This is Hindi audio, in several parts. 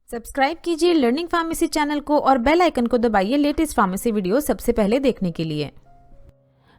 सब्सक्राइब कीजिए लर्निंग फार्मेसी चैनल को और बेल आइकन को दबाइए लेटेस्ट फार्मेसी वीडियो सबसे पहले देखने के लिए।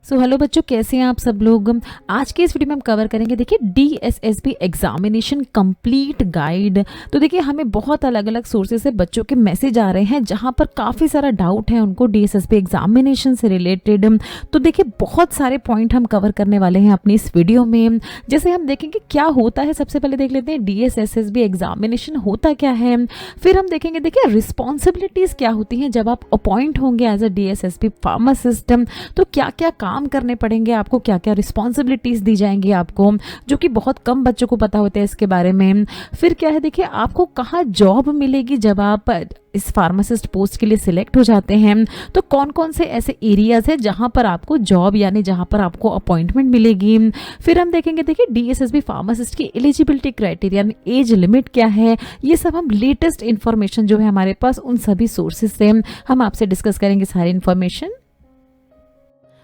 हेलो बच्चों, कैसे हैं आप सब लोग। आज के इस वीडियो में हम कवर करेंगे देखिए DSSB एग्जामिनेशन कंप्लीट गाइड। तो देखिए हमें बहुत अलग अलग सोर्सेज से बच्चों के मैसेज आ रहे हैं जहां पर काफ़ी सारा डाउट है उनको DSSB एग्जामिनेशन से रिलेटेड। तो देखिए बहुत सारे पॉइंट हम कवर करने वाले हैं अपनी इस वीडियो में। जैसे हम देखेंगे क्या होता है, सबसे पहले देख लेते हैं DSSB एग्जामिनेशन होता क्या है। फिर हम देखेंगे देखिए रिस्पॉन्सिबिलिटीज़ क्या होती हैं जब आप अपॉइंट होंगे एज अ DSSB फार्मासिस्ट। तो क्या क्या काम करने पड़ेंगे आपको, क्या क्या रिस्पॉन्सिबिलिटीज दी जाएंगी आपको, जो कि बहुत कम बच्चों को पता होता है इसके बारे में। फिर क्या है देखिए आपको कहाँ जॉब मिलेगी जब आप इस फार्मासिस्ट पोस्ट के लिए सिलेक्ट हो जाते हैं। तो कौन कौन से ऐसे एरियाज है जहां पर आपको जॉब यानी जहां पर आपको अपॉइंटमेंट मिलेगी। फिर हम देखेंगे देखिए DSSB फार्मासिस्ट की एलिजिबिलिटी क्राइटेरिया यानी एज लिमिट क्या है। ये सब हम लेटेस्ट इन्फॉर्मेशन जो है हमारे पास उन सभी सोर्सेज से हम आपसे डिस्कस करेंगे सारी इन्फॉर्मेशन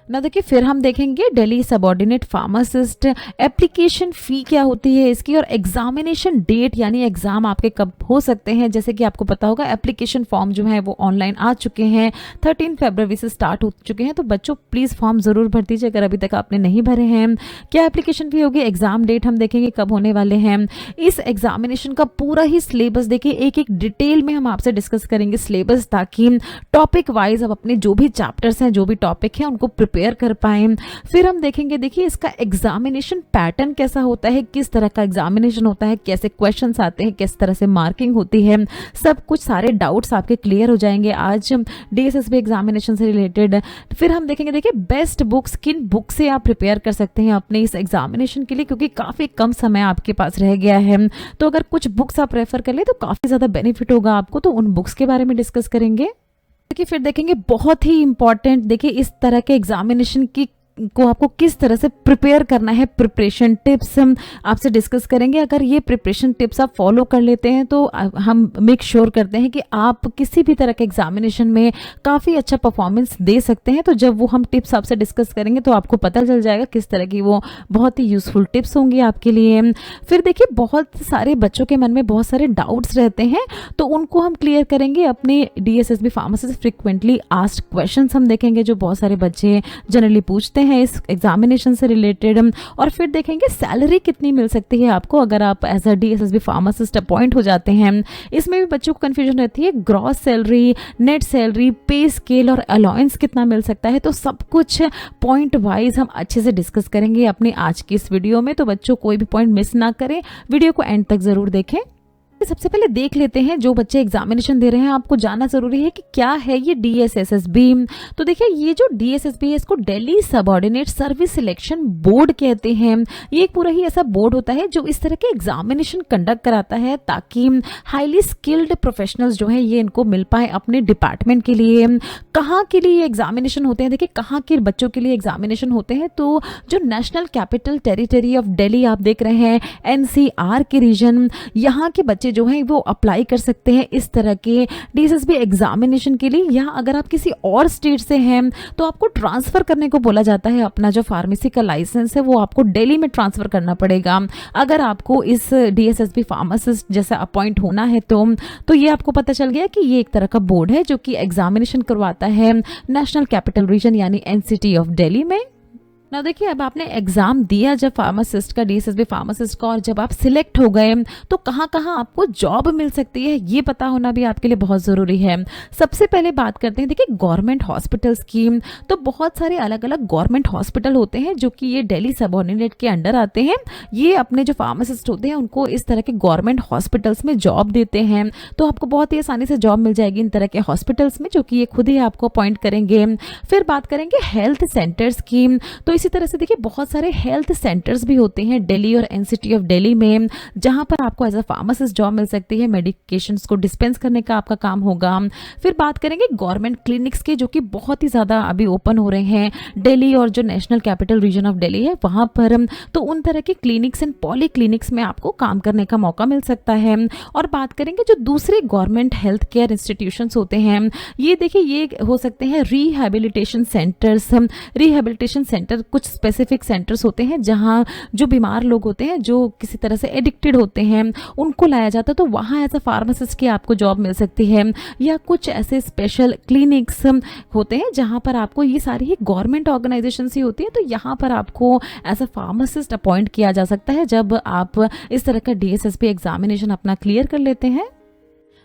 ना। देखिए फिर हम देखेंगे Delhi subordinate pharmacist application fee क्या होती है इसकी, और एग्जामिनेशन डेट यानी एग्ज़ाम आपके कब हो सकते हैं। जैसे कि आपको पता होगा एप्लीकेशन फॉर्म जो है वो ऑनलाइन आ चुके हैं, 13 फरवरी से स्टार्ट हो चुके हैं। तो बच्चों प्लीज़ फॉर्म ज़रूर भर दीजिए अगर अभी तक आपने नहीं भरे हैं। क्या एप्लीकेशन फ़ी होगी, एग्ज़ाम डेट हम देखेंगे कब होने वाले हैं। इस एग्जामिनेशन का पूरा ही सिलेबस देखिए एक एक डिटेल में हम आपसे डिस्कस करेंगे सिलेबस, ताकि टॉपिक वाइज आप अपने जो भी चैप्टर्स हैं जो भी टॉपिक हैं उनको प्रिपेयर कर पाएं। फिर हम देखेंगे देखिए इसका एग्जामिनेशन पैटर्न कैसा होता है, किस तरह का एग्जामिनेशन होता है, कैसे क्वेश्चंस आते हैं, किस तरह से मार्किंग होती है। सब कुछ सारे डाउट्स आपके क्लियर हो जाएंगे आज DSSB एग्जामिनेशन से रिलेटेड। फिर हम देखेंगे देखिए बेस्ट बुक्स, किन बुक से आप प्रिपेयर कर सकते हैं अपने इस एग्जामिनेशन के लिए, क्योंकि काफ़ी कम समय आपके पास रह गया है। तो अगर कुछ बुक्स आप रेफर कर ले तो काफ़ी ज़्यादा बेनिफिट होगा आपको। तो उन बुक्स के बारे में डिस्कस करेंगे। देखिए फिर देखेंगे बहुत ही इंपॉर्टेंट, देखिए इस तरह के एग्जामिनेशन को आपको किस तरह से प्रिपेयर करना है, प्रिपरेशन टिप्स हम आपसे डिस्कस करेंगे। अगर ये प्रिपरेशन टिप्स आप फॉलो कर लेते हैं तो हम मेक श्योर करते हैं कि आप किसी भी तरह के एग्जामिनेशन में काफ़ी अच्छा परफॉर्मेंस दे सकते हैं। तो जब वो हम टिप्स आपसे डिस्कस करेंगे तो आपको पता चल जाएगा किस तरह की वो बहुत ही यूज़फुल टिप्स होंगी आपके लिए। फिर देखिए बहुत सारे बच्चों के मन में बहुत सारे डाउट्स रहते हैं, तो उनको हम क्लियर करेंगे अपने DSSB pharmacist frequently asked questions हम देखेंगे जो बहुत सारे बच्चे जनरली पूछते हैं इस एग्जामिनेशन से रिलेटेड। और फिर देखेंगे सैलरी कितनी मिल सकती है आपको अगर आप as a DSSB pharmacist appoint हो जाते हैं। इसमें भी बच्चों को कंफ्यूजन रहती है, ग्रॉस सैलरी, नेट सैलरी, पे स्केल और अलाउंस कितना मिल सकता है। तो सब कुछ पॉइंट वाइज हम अच्छे से डिस्कस करेंगे अपने आज की इस वीडियो में। तो बच्चों कोई भी पॉइंट मिस ना करें, वीडियो को एंड तक जरूर देखें। सबसे पहले देख लेते हैं जो बच्चे एग्जामिनेशन दे रहे हैं आपको जानना जरूरी है कि क्या है ये DSSB। तो देखिए ये जो DSSB है इसको Delhi subordinate service selection board कहते हैं। ये एक पूरा ही ऐसा बोर्ड होता है जो इस तरह के एग्जामिनेशन कंडक्ट कराता है ताकि हाईली स्किल्ड प्रोफेशनल्स जो है ये इनको मिल पाए अपने डिपार्टमेंट के लिए। कहाँ के लिए एग्जामिनेशन होते हैं, देखिए कहाँ के बच्चों के लिए एग्जामिनेशन होते हैं। तो जो national capital territory of Delhi आप देख रहे हैं, NCR के रीजन, यहाँ के बच्चे जो है वो अप्लाई कर सकते हैं इस तरह के DSSB एग्जामिनेशन के लिए। या अगर आप किसी और स्टेट से हैं तो आपको ट्रांसफ़र करने को बोला जाता है। अपना जो फार्मेसी का लाइसेंस है वो आपको दिल्ली में ट्रांसफ़र करना पड़ेगा अगर आपको इस DSSB फार्मासिस्ट जैसा अपॉइंट होना है। तो ये आपको पता चल गया कि ये एक तरह का बोर्ड है जो कि एग्जामिनेशन करवाता है नेशनल कैपिटल रीजन यानी NCT ऑफ दिल्ली में ना। देखिए अब आपने एग्जाम दिया जब फार्मासिस्ट का, DSSB फार्मासिस्ट का, और जब आप सिलेक्ट हो गए तो कहाँ कहाँ आपको जॉब मिल सकती है ये पता होना भी आपके लिए बहुत ज़रूरी है। सबसे पहले बात करते हैं देखिए गवर्नमेंट हॉस्पिटल स्कीम। तो बहुत सारे अलग अलग गवर्नमेंट हॉस्पिटल होते हैं जो कि ये दिल्ली सबऑर्डिनेट के अंडर आते हैं। ये अपने जो फार्मासिस्ट होते हैं उनको इस तरह के गवर्नमेंट हॉस्पिटल्स में जॉब देते हैं। तो आपको बहुत ही आसानी से जॉब मिल जाएगी इन तरह के हॉस्पिटल्स में, जो कि ये खुद ही आपको अपॉइंट करेंगे। फिर बात करेंगे हेल्थ सेंटर स्कीम। तो इसी तरह से देखिए बहुत सारे हेल्थ सेंटर्स भी होते हैं दिल्ली और NCT ऑफ दिल्ली में, जहां पर आपको एज अ फार्मासिस्ट जॉब मिल सकती है। मेडिकेशंस को डिस्पेंस करने का आपका काम होगा। फिर बात करेंगे गवर्नमेंट क्लिनिक्स के, जो कि बहुत ही ज़्यादा अभी ओपन हो रहे हैं दिल्ली और जो national capital region of Delhi है वहाँ पर। तो उन तरह के क्लिनिक्स एंड पॉली क्लिनिक्स में आपको काम करने का मौका मिल सकता है। और बात करेंगे जो दूसरे गवर्नमेंट हेल्थ केयर इंस्टीट्यूशंस होते हैं, ये देखिए ये हो सकते हैं रिहैबिलिटेशन सेंटर्स। रिहैबिलिटेशन सेंटर कुछ स्पेसिफिक सेंटर्स होते हैं जहाँ जो बीमार लोग होते हैं, जो किसी तरह से एडिक्टेड होते हैं, उनको लाया जाता है। तो वहाँ एज अ फार्मासिस्ट की आपको जॉब मिल सकती है। या कुछ ऐसे स्पेशल क्लिनिक्स होते हैं जहाँ पर आपको, ये सारी ही गवर्नमेंट ऑर्गेनाइजेशन ही होती है, तो यहाँ पर आपको एज अ फार्मासिस्ट अपॉइंट किया जा सकता है जब आप इस तरह का DSSP एग्जामिनेशन अपना क्लियर कर लेते हैं।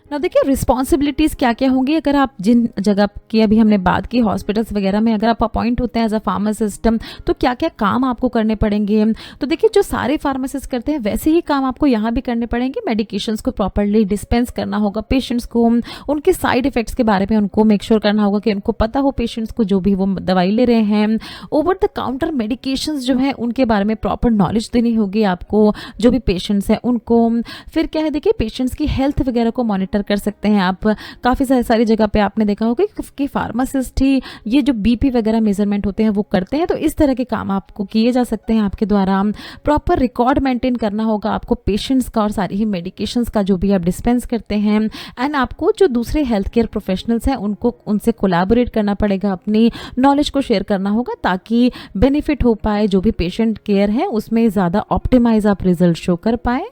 ना देखिए रिस्पॉन्सिबिलिटीज़ क्या क्या होंगी अगर आप जिन जगह की अभी हमने बात की, हॉस्पिटल्स वगैरह में अगर आप अपॉइंट होते हैं एज अ फार्मासिस्ट, तो क्या क्या काम आपको करने पड़ेंगे। तो देखिए जो सारे फार्मासिस्ट करते हैं वैसे ही काम आपको यहाँ भी करने पड़ेंगे। मेडिकेशंस को प्रॉपरली डिस्पेंस करना होगा पेशेंट्स को, उनके साइड इफेक्ट्स के बारे में उनको मेक श्योर करना होगा कि उनको पता हो पेशेंट्स को जो भी वो दवाई ले रहे हैं। ओवर द काउंटर मेडिकेशंस जो है उनके बारे में प्रॉपर नॉलेज देनी होगी आपको, जो भी पेशेंट्स हैं उनको। फिर क्या है देखिए पेशेंट्स की हेल्थ वगैरह को मॉनिटर कर सकते हैं आप। काफ़ी सारी जगह पे आपने देखा होगा कि फार्मासिस्ट ही ये जो BP वगैरह मेजरमेंट होते हैं वो करते हैं। तो इस तरह के काम आपको किए जा सकते हैं आपके द्वारा। प्रॉपर रिकॉर्ड मेंटेन करना होगा आपको पेशेंट्स का और सारी ही मेडिकेशंस का जो भी आप डिस्पेंस करते हैं। एंड आपको जो दूसरे हेल्थ केयर प्रोफेशनल्स हैं उनसे कोलैबोरेट करना पड़ेगा, अपनी नॉलेज को शेयर करना होगा ताकि बेनिफिट हो पाए, जो भी पेशेंट केयर है उसमें ज़्यादा ऑप्टिमाइज आप रिजल्ट शो कर पाए।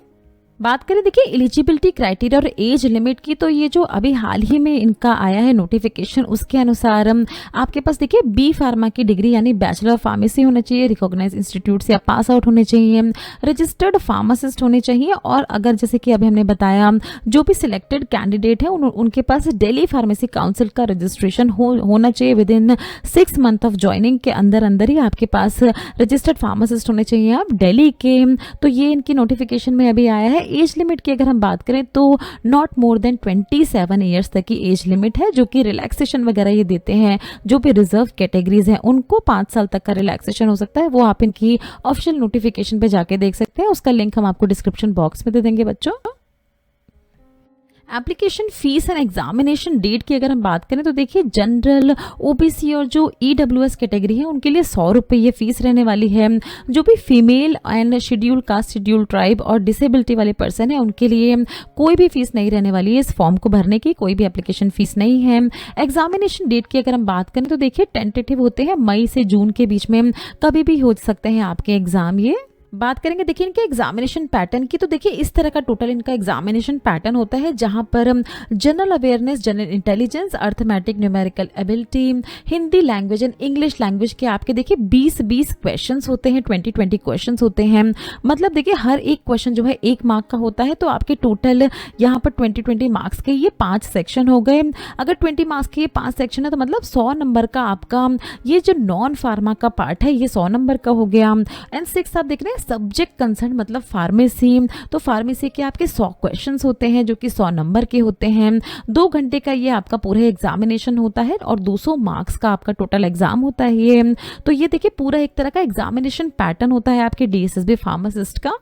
बात करें देखिए एलिजिबिलिटी क्राइटेरिया और एज लिमिट की, तो ये जो अभी हाल ही में इनका आया है नोटिफिकेशन, उसके अनुसार आपके पास देखिए B फार्मा की डिग्री यानी बैचलर ऑफ फार्मेसी होना चाहिए, रिकॉग्नाइज इंस्टीट्यूट से आप पास आउट होने चाहिए, रजिस्टर्ड फार्मासिस्ट होने चाहिए। और अगर जैसे कि अभी हमने बताया जो भी सिलेक्टेड कैंडिडेट है उनके पास दिल्ली फार्मेसी काउंसिल का रजिस्ट्रेशन होना चाहिए। With in 6 month of joining के अंदर ही आपके पास रजिस्टर्ड फार्मासिस्ट होने चाहिए आप दिल्ली के। तो ये इनकी नोटिफिकेशन में अभी आया है। एज लिमिट की अगर हम बात करें तो नॉट मोर देन 27 ईयर्स तक की एज लिमिट है, जो कि रिलैक्सेशन वगैरह ये देते हैं। जो भी रिजर्व कैटेगरीज हैं उनको 5 साल तक का रिलैक्सेशन हो सकता है। वो आप इनकी ऑफिशियल नोटिफिकेशन पे जाके देख सकते हैं, उसका लिंक हम आपको डिस्क्रिप्शन बॉक्स में दे देंगे बच्चों। Application fees and examination date की अगर हम बात करें तो देखिए जनरल, OBC और जो EWS कैटेगरी है उनके लिए 100 रुपये ये फीस रहने वाली है। जो भी female and schedule caste, schedule tribe और डिसेबिलिटी वाले पर्सन है उनके लिए कोई भी फीस नहीं रहने वाली है। इस फॉर्म को भरने की कोई भी एप्लीकेशन फीस नहीं है। एग्जामिनेशन डेट की अगर हम बात करें तो देखिए टेंटेटिव होते हैं मई से जून के बीच में, कभी भी हो सकते हैं आपके एग्जाम। ये बात करेंगे देखिए इनके एग्जामिनेशन पैटर्न की, तो देखिए इस तरह का टोटल इनका एग्जामिनेशन पैटर्न होता है जहां पर general awareness, general intelligence, arithmetic, numerical ability, Hindi language and English language के आपके देखिए 20 क्वेश्चंस होते हैं, 20 क्वेश्चंस होते हैं। मतलब देखिए हर एक क्वेश्चन जो है 1 मार्क का होता है। तो आपके टोटल यहाँ पर 20 मार्क्स के ये 5 सेक्शन हो गए। अगर 20 मार्क्स के ये 5 सेक्शन है तो मतलब 100 नंबर का आपका ये जो नॉन फार्मा का पार्ट है ये 100 नंबर का हो गया। एंड 6 आप देख रहे हैं सब्जेक्ट कंसर्न मतलब फार्मेसी। तो फार्मेसी के आपके 100 क्वेश्चंस होते हैं जो कि 100 नंबर के होते हैं। 2 घंटे का ये आपका पूरा एग्जामिनेशन होता है और 200 मार्क्स का आपका टोटल एग्जाम होता है ये। तो ये देखिए पूरा एक तरह का एग्जामिनेशन पैटर्न होता है आपके DSSB फार्मासिस्ट का।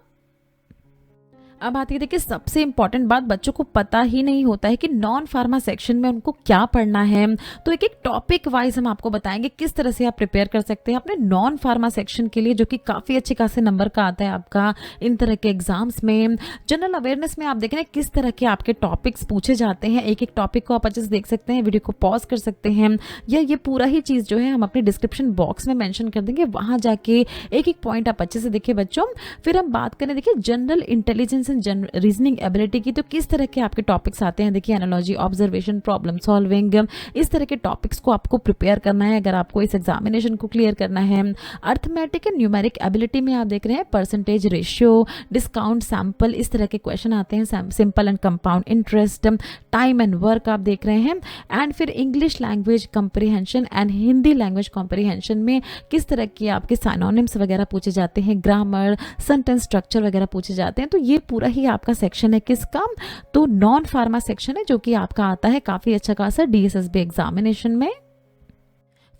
अब आती है देखिए सबसे इंपॉर्टेंट बात, बच्चों को पता ही नहीं होता है कि नॉन फार्मा सेक्शन में उनको क्या पढ़ना है। तो एक टॉपिक वाइज हम आपको बताएंगे किस तरह से आप प्रिपेयर कर सकते हैं अपने नॉन फार्मा सेक्शन के लिए, जो कि काफ़ी अच्छे खासे नंबर का आता है आपका इन तरह के एग्जाम्स में। जनरल अवेयरनेस में आप देख रहे हैं किस तरह के आपके टॉपिक्स पूछे जाते हैं। एक टॉपिक को आप अच्छे से देख सकते हैं, वीडियो को पॉज कर सकते हैं, या ये पूरा ही चीज़ जो है हम अपने डिस्क्रिप्शन बॉक्स में मेंशन कर देंगे, वहाँ जाके एक पॉइंट आप अच्छे से देखिए बच्चों। फिर हम बात करें देखिए जनरल इंटेलिजेंस रीजनिंग एबिलिटी की, तो किस तरह के आपके टॉपिक्स आते हैं। देखिए एनालॉजी, ऑब्जर्वेशन, प्रॉब्लम सॉल्विंग, इस तरह के टॉपिक्स को आपको प्रिपेयर करना है अगर आपको इस एग्जामिनेशन को क्लियर करना है। अर्थमेटिक एंड न्यूमेरिक एबिलिटी में आप देख रहे हैं परसेंटेज, रेशियो, डिस्काउंट, सैंपल, इस तरह के क्वेश्चन आते हैं। Simple and compound interest, time and work आप देख रहे हैं। एंड फिर English language comprehension and Hindi language comprehension में किस तरह के आपके सिनोनिम्स वगैरह पूछे जाते हैं, ग्रामर, सेंटेंस स्ट्रक्चर वगैरह पूछे जाते हैं। तो ये पूरा ही आपका सेक्शन है किसका, तो नॉन फार्मा सेक्शन है, जो कि आपका आता है काफी अच्छा खासा DSSB एग्जामिनेशन में।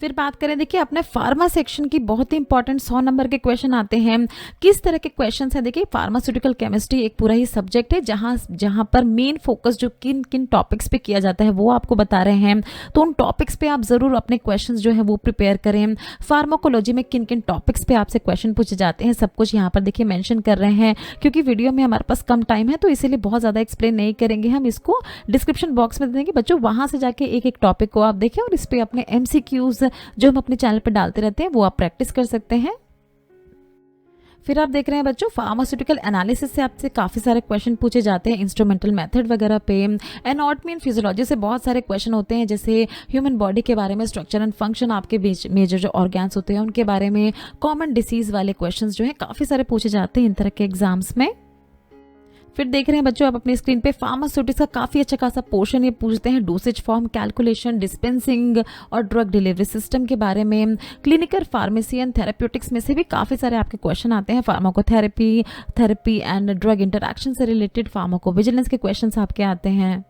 फिर बात करें देखिए अपने फार्मा सेक्शन की, बहुत ही इंपॉर्टेंट 100 नंबर के क्वेश्चन आते हैं। किस तरह के क्वेश्चन है देखिए, फार्मास्यूटिकल केमिस्ट्री एक पूरा ही सब्जेक्ट है जहां पर मेन फोकस जो किन किन टॉपिक्स पे किया जाता है वो आपको बता रहे हैं। तो उन टॉपिक्स पे आप जरूर अपने क्वेश्चंस जो है वो प्रिपेयर करें। फार्माकोलॉजी में किन किन टॉपिक्स पे आपसे क्वेश्चन पूछे जाते हैं सब कुछ यहाँ पर देखिए मेंशन कर रहे हैं। क्योंकि वीडियो में हमारे पास कम टाइम है तो इसीलिए बहुत ज़्यादा एक्सप्लेन नहीं करेंगे, हम इसको डिस्क्रिप्शन बॉक्स में दे देंगे बच्चों, वहाँ से जाके एक टॉपिक को आप देखें और इस पर अपने MCQs जो हम अपने चैनल पर डालते रहते हैं वो आप प्रैक्टिस कर सकते हैं। फिर आप देख रहे हैं बच्चों, फार्मास्यूटिकल एनालिसिस से आपसे काफ़ी सारे क्वेश्चन पूछे जाते हैं इंस्ट्रूमेंटल मेथड वगैरह पे। एनाटॉमी एंड फिजियोलॉजी से बहुत सारे क्वेश्चन होते हैं, जैसे ह्यूमन बॉडी के बारे में, स्ट्रक्चर एंड फंक्शन, आपके मेजर जो ऑर्गन्स होते हैं उनके बारे में, कॉमन डिसीज वाले क्वेश्चन जो है काफ़ी सारे पूछे जाते हैं इन तरह के एग्जाम्स में। फिर देख रहे हैं बच्चों आप अपनी स्क्रीन पे फार्मास्यूटिक्स का काफ़ी अच्छा खासा पोर्शन ये पूछते हैं, डोसेज फॉर्म, कैलकुलेशन, डिस्पेंसिंग और ड्रग डिलीवरी सिस्टम के बारे में। क्लिनिकल फार्मेसी एंड थेरेप्यूटिक्स में से भी काफ़ी सारे आपके क्वेश्चन आते हैं, pharmacotherapy, therapy and drug interaction से रिलेटेड फार्माकोविजिलेंस के क्वेश्चन आपके आते हैं।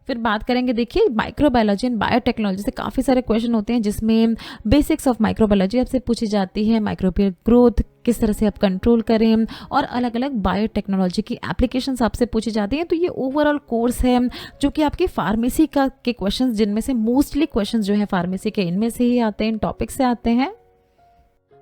फिर बात करेंगे, देखिए माइक्रोबायोलॉजी एंड बायोटेक्नोलॉजी से काफ़ी सारे क्वेश्चन होते हैं, जिसमें बेसिक्स ऑफ माइक्रोबायोलॉजी आपसे पूछी जाती है, माइक्रोबियल ग्रोथ किस तरह से आप कंट्रोल करें, और अलग अलग बायोटेक्नोलॉजी की एप्लीकेशंस आपसे पूछी जाती हैं। तो ये ओवरऑल कोर्स है जो कि आपके फार्मेसी का के क्वेश्चंस, जिनमें से मोस्टली क्वेश्चंस जो है फार्मेसी के इनमें से ही आते हैं, इन टॉपिक से आते हैं।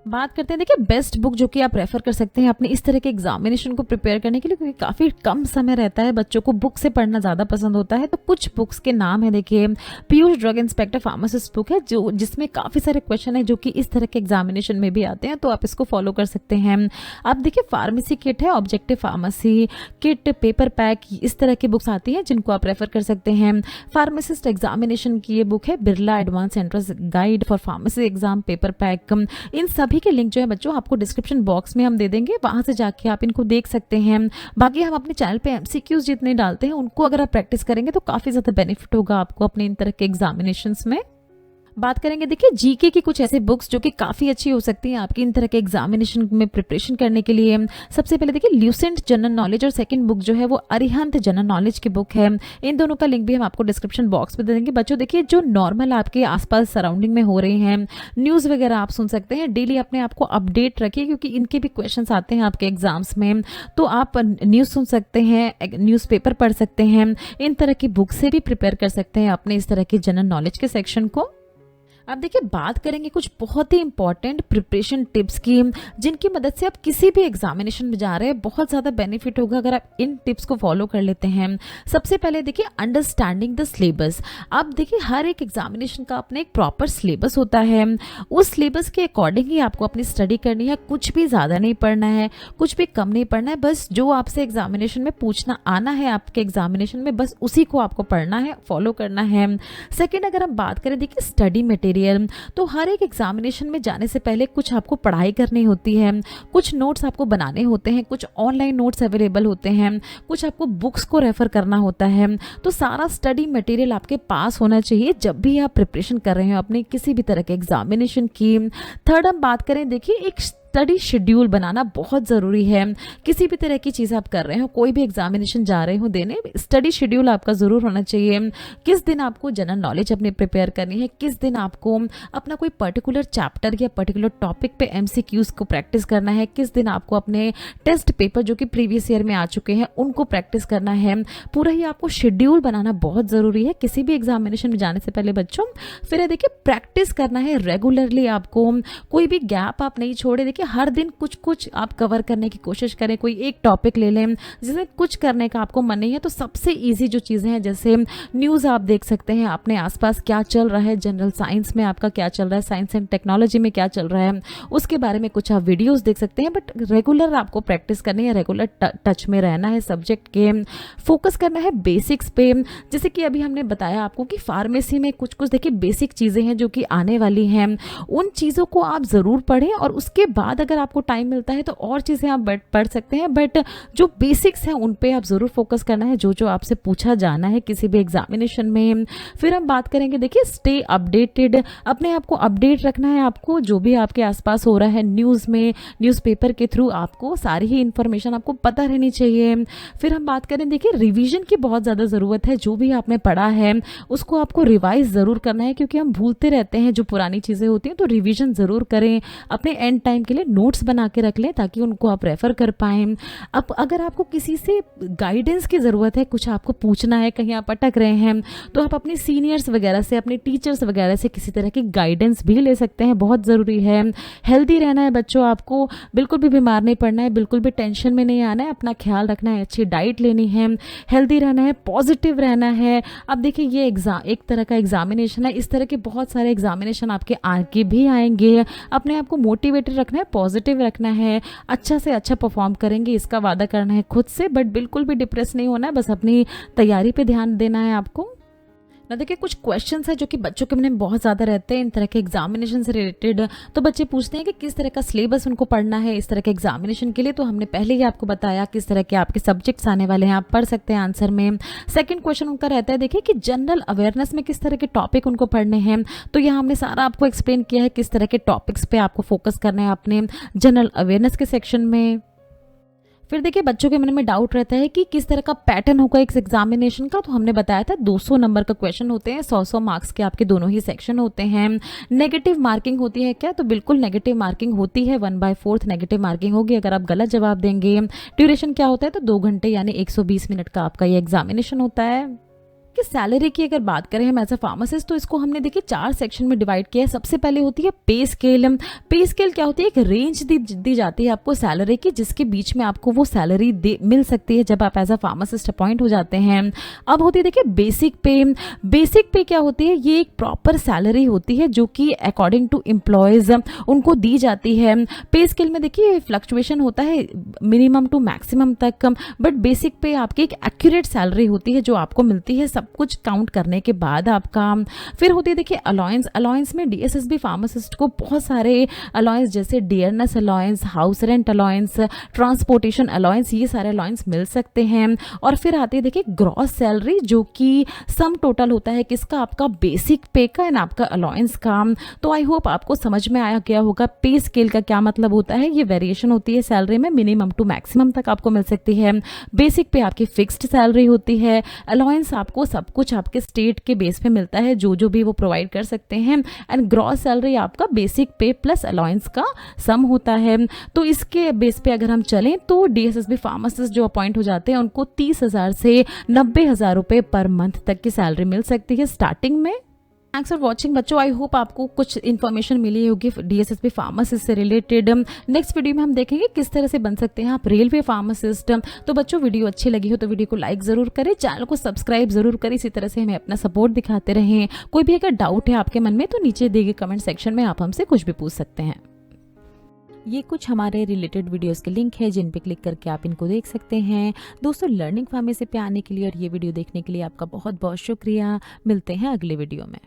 बात करते हैं, देखिए बेस्ट बुक जो कि आप रेफर कर सकते हैं अपने इस तरह के एग्जामिनेशन को प्रिपेयर करने के लिए, क्योंकि काफ़ी कम समय रहता है, बच्चों को बुक से पढ़ना ज़्यादा पसंद होता है। तो कुछ बुक्स के नाम है, देखिए Piyush drug inspector pharmacist book है, जो जिसमें काफ़ी सारे क्वेश्चन है जो कि इस तरह के एग्जामिनेशन में भी आते हैं, तो आप इसको फॉलो कर सकते हैं। आप देखिए फार्मेसी किट है, objective pharmacy kit, paper pack, इस तरह की बुक्स आती हैं जिनको आप रेफर कर सकते हैं। फार्मासिस्ट एग्जामिनेशन की ये बुक है, Birla advance entrance guide for pharmacy exam paper pack. इन सभी के लिंक जो है बच्चों आपको डिस्क्रिप्शन बॉक्स में हम दे देंगे, वहां से जाके आप इनको देख सकते हैं। बाकी हम अपने चैनल पे एमसीक्यूज जितने डालते हैं उनको अगर आप प्रैक्टिस करेंगे तो काफी ज्यादा बेनिफिट होगा आपको अपने इन तरह के एग्जामिनेशंस में। बात करेंगे, देखिए जीके की कुछ ऐसे बुक्स जो कि काफ़ी अच्छी हो सकती हैं आपकी इन तरह के एग्जामिनेशन में प्रिपरेशन करने के लिए। सबसे पहले देखिए ल्यूसेंट जनरल नॉलेज, और सेकंड बुक जो है वो अरिहंत जनरल नॉलेज की बुक है। इन दोनों का लिंक भी हम आपको डिस्क्रिप्शन बॉक्स में दे देंगे। बच्चों देखिए, जो नॉर्मल आपके आसपास सराउंडिंग में हो रहे हैं, न्यूज़ वगैरह आप सुन सकते हैं, डेली अपने आप को अपडेट रखिए, क्योंकि इनके भी क्वेश्चन आते हैं आपके एग्जाम्स में। तो आप न्यूज़ सुन सकते हैं, न्यूज़पेपर पढ़ सकते हैं, इन तरह की बुक से भी प्रिपेयर कर सकते हैं अपने इस तरह के जनरल नॉलेज के सेक्शन को। अब देखिए बात करेंगे कुछ बहुत ही इंपॉर्टेंट प्रिपरेशन टिप्स की, जिनकी मदद से आप किसी भी एग्जामिनेशन में जा रहे हैं बहुत ज़्यादा बेनिफिट होगा अगर आप इन टिप्स को फॉलो कर लेते हैं। सबसे पहले देखिए अंडरस्टैंडिंग द सिलेबस। अब देखिए हर एक एग्जामिनेशन का अपने एक प्रॉपर सिलेबस होता है, उस सिलेबस के अकॉर्डिंग ही आपको अपनी स्टडी करनी है। कुछ भी ज़्यादा नहीं पढ़ना है, कुछ भी कम नहीं पढ़ना है, बस जो आपसे एग्जामिनेशन में पूछना आना है आपके एग्जामिनेशन में, बस उसी को आपको पढ़ना है, फॉलो करना है। सेकेंड, अगर हम बात करें देखिए स्टडी मटेरियल, तो हर एक एग्जामिनेशन में जाने से पहले कुछ आपको पढ़ाई करनी होती है, कुछ नोट्स आपको बनाने होते हैं, कुछ ऑनलाइन नोट्स अवेलेबल होते हैं, कुछ आपको बुक्स को रेफर करना होता है। तो सारा स्टडी मटेरियल आपके पास होना चाहिए जब भी आप प्रिपरेशन कर रहे हो अपने किसी भी तरह के एग्जामिनेशन की। थर्ड हम बात करें, देखिए एक स्टडी शेड्यूल बनाना बहुत ज़रूरी है। किसी भी तरह की चीज़ आप कर रहे हो, कोई भी एग्जामिनेशन जा रहे हो देने, स्टडी शेड्यूल आपका ज़रूर होना चाहिए। किस दिन आपको जनरल नॉलेज अपनी प्रिपेयर करनी है, किस दिन आपको अपना कोई पर्टिकुलर चैप्टर या पर्टिकुलर टॉपिक पे एमसीक्यूज़ को प्रैक्टिस करना है, किस दिन आपको अपने टेस्ट पेपर जो कि प्रीवियस ईयर में आ चुके हैं उनको प्रैक्टिस करना है। पूरा ही आपको शेड्यूल बनाना बहुत ज़रूरी है किसी भी एग्जामिनेशन में जाने से पहले बच्चों। फिर है देखिए प्रैक्टिस करना है रेगुलरली, आपको कोई भी गैप आप नहीं छोड़े। देखिए हर दिन कुछ कुछ आप कवर करने की कोशिश करें, कोई एक टॉपिक ले लें जिसमें कुछ करने का आपको मन नहीं है। तो सबसे इजी जो चीज़ें हैं, जैसे न्यूज़ आप देख सकते हैं, अपने आसपास क्या चल रहा है, जनरल साइंस में आपका क्या चल रहा है, साइंस एंड टेक्नोलॉजी में क्या चल रहा है, उसके बारे में कुछ आप वीडियोस देख सकते हैं। बट रेगुलर आपको प्रैक्टिस करनी है, रेगुलर टच में रहना है सब्जेक्ट के, फोकस करना है बेसिक्स पे। जैसे कि अभी हमने बताया आपको कि फार्मेसी में कुछ कुछ देखिए बेसिक चीज़ें हैं जो कि आने वाली हैं, उन चीज़ों को आप ज़रूर पढ़ें, और उसके बाद अगर आपको टाइम मिलता है तो और चीज़ें आप पढ़ सकते हैं। बट जो बेसिक्स हैं उन पे आप ज़रूर फोकस करना है, जो जो आपसे पूछा जाना है किसी भी एग्जामिनेशन में। फिर हम बात करेंगे, देखिए स्टे अपडेटेड, अपने आप को अपडेट रखना है आपको, जो भी आपके आसपास हो रहा है न्यूज़ में, न्यूज़पेपर के थ्रू आपको सारी ही इन्फॉर्मेशन आपको पता रहनी चाहिए। फिर हम बात करें, देखिए रिवीजन की बहुत ज़्यादा ज़रूरत है। जो भी आपने पढ़ा है उसको आपको रिवाइज ज़रूर करना है, क्योंकि हम भूलते रहते हैं जो पुरानी चीज़ें होती हैं। तो रिवीजन ज़रूर करें अपने एंड टाइम के लिए, लिए नोट्स बना के रख लें ताकि उनको आप रेफ़र कर पाएँ। अब अगर आपको किसी से गाइडेंस की ज़रूरत है, कुछ आपको पूछना है, कहीं आप अटक रहे हैं, तो आप अपने सीनियर्स वगैरह से, अपने टीचर्स वगैरह से किसी तरह की गाइडेंस भी ले सकते हैं। बहुत ज़रूरी है। हेल्दी रहना है बच्चों, आपको बिल्कुल भी बीमार नहीं पड़ना है, बिल्कुल भी टेंशन में नहीं आना है, अपना ख्याल रखना है, अच्छी डाइट लेनी है, हेल्दी रहना है, पॉजिटिव रहना है। अब देखिए ये एग्ज़ाम एक तरह का एग्जामिनेशन है, इस तरह के बहुत सारे एग्जामिनेशन आपके आगे भी आएंगे। अपने आप को मोटिवेटेड रखना है, पॉजिटिव रखना है, अच्छा से अच्छा परफॉर्म करेंगे इसका वादा करना है खुद से, बट बिल्कुल भी डिप्रेस नहीं होना है, बस अपनी तैयारी पे ध्यान देना है आपको ना। देखिए कुछ क्वेश्चंस है जो कि बच्चों के मन में बहुत ज़्यादा रहते हैं इन तरह के एग्जामिनेशन से रिलेटेड। तो बच्चे पूछते हैं कि किस तरह का सिलेबस उनको पढ़ना है इस तरह के एग्जामिनेशन के लिए। तो हमने पहले ही आपको बताया किस तरह के आपके सब्जेक्ट्स आने वाले हैं, आप पढ़ सकते हैं आंसर में। सेकंड क्वेश्चन उनका रहता है देखिए कि जनरल अवेयरनेस में किस तरह के टॉपिक उनको पढ़ने हैं। तो यहाँ हमने सारा आपको एक्सप्लेन किया है किस तरह के टॉपिक्स पे आपको फोकस करना है अपने जनरल अवेयरनेस के सेक्शन में। फिर देखिए बच्चों के मन में डाउट रहता है कि किस तरह का पैटर्न होगा इस एग्जामिनेशन का। तो हमने बताया था 200 नंबर का क्वेश्चन होते हैं, 100 मार्क्स के आपके दोनों ही सेक्शन होते हैं। नेगेटिव मार्किंग होती है क्या? तो बिल्कुल नेगेटिव मार्किंग होती है, 1/4 नेगेटिव मार्किंग होगी अगर आप गलत जवाब देंगे। ड्यूरेशन क्या होता है? तो 2 घंटे यानी 120 मिनट का आपका ये एग्जामिनेशन होता है। कि सैलरी की अगर बात करें हम एज अ फार्मासिस्ट, तो इसको हमने देखिए 4 सेक्शन में डिवाइड किया है। सबसे पहले होती है पे स्केल। पे स्केल क्या होती है? एक रेंज दी जाती है आपको सैलरी की, जिसके बीच में आपको वो सैलरी मिल सकती है जब आप एज अ फार्मासिस्ट अपॉइंट हो जाते हैं। अब होती है देखिए बेसिक पे। बेसिक पे क्या होती है? ये एक प्रॉपर सैलरी होती है जो कि अकॉर्डिंग टू एम्प्लॉयज़ उनको दी जाती है। पे स्केल में देखिए फ्लक्चुएशन होता है मिनिमम टू मैक्सिमम तक, बट बेसिक पे आपकी एक एक्यूरेट सैलरी होती है जो आपको मिलती है सब कुछ काउंट करने के बाद आपका। फिर होती है देखिए अलाउंस। अलाउंस में डीएसएसबी फार्मासिस्ट को बहुत सारे अलाउंस जैसे dearness allowance, house rent allowance, transportation allowance, ये सारे अलाउंस मिल सकते हैं। और फिर आती है देखिए ग्रॉस सैलरी जो कि सम टोटल होता है किसका? आपका बेसिक पे का एंड आपका अलाउंस का। तो आई होप आपको समझ में आया गया होगा पे स्केल का क्या मतलब होता है। ये वेरिएशन होती है सैलरी में, मिनिमम टू मैक्सिमम तक आपको मिल सकती है। बेसिक पे आपकी फिक्स्ड सैलरी होती है। अलाउंस आपको सब कुछ आपके स्टेट के बेस पे मिलता है, जो भी वो प्रोवाइड कर सकते हैं। एंड ग्रॉस सैलरी आपका बेसिक पे प्लस अलाउंस का सम होता है। तो इसके बेस पे अगर हम चलें तो डीएसएसबी फार्मासिस्ट जो अपॉइंट हो जाते हैं उनको 30,000 से 90,000 रुपये पर मंथ तक की सैलरी मिल सकती है स्टार्टिंग में। थैंक्स फॉर वॉचिंग बच्चों, आई होप आपको कुछ इन्फॉर्मेशन मिली होगी डीएसएसबी फार्मासिस्ट से रिलेटेड। नेक्स्ट वीडियो में हम देखेंगे किस तरह से बन सकते हैं आप रेलवे फार्मासिस्ट। तो बच्चों वीडियो अच्छी लगी हो तो वीडियो को लाइक ज़रूर करें, चैनल को सब्सक्राइब ज़रूर करें, इसी तरह से हमें अपना सपोर्ट दिखाते रहें। कोई भी अगर डाउट है आपके मन में तो नीचे दिए गए कमेंट सेक्शन में आप हमसे कुछ भी पूछ सकते हैं। ये कुछ हमारे रिलेटेड वीडियोस के लिंक है जिन पे क्लिक करके आप इनको देख सकते हैं। दोस्तों लर्निंग फार्मेसी पे आने के लिए और ये वीडियो देखने के लिए आपका बहुत बहुत शुक्रिया। मिलते हैं अगले वीडियो में।